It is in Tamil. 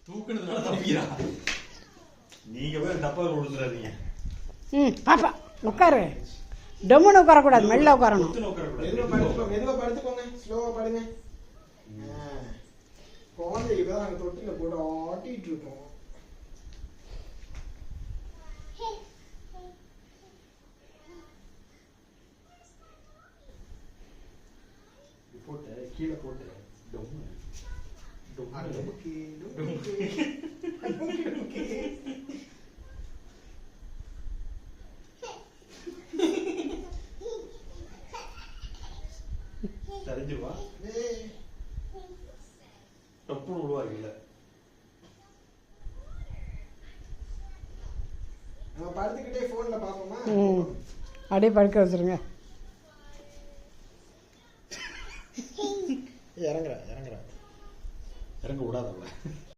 தூக்குனதுனால தப்பிக்கிறா. நீங்க போய் தப்பா கொடுத்துறாதீங்க. பாப்பா உட்காரு. டொம்முன்னு உட்காரக்கூடாது, மெல்ல உட்காரணும். மெதுவா படுத்துக்கோங்க, ஸ்லோவா படுங்க. குழந்தை இப்பதான் நாங்க தொட்டில போட்டு ஆட்டிட்டு இருக்கோம். போட்டு கீழே போட்டு டொம்மு தெரிஞ்சுவா டப்புன்னு விடுவாங்கல்ல. நம்ம படுத்துக்கிட்டே போன்ல பாப்போமா? அப்படியே படுக்க வச்சிருங்க. இறங்குற இறங்க விடாதவள.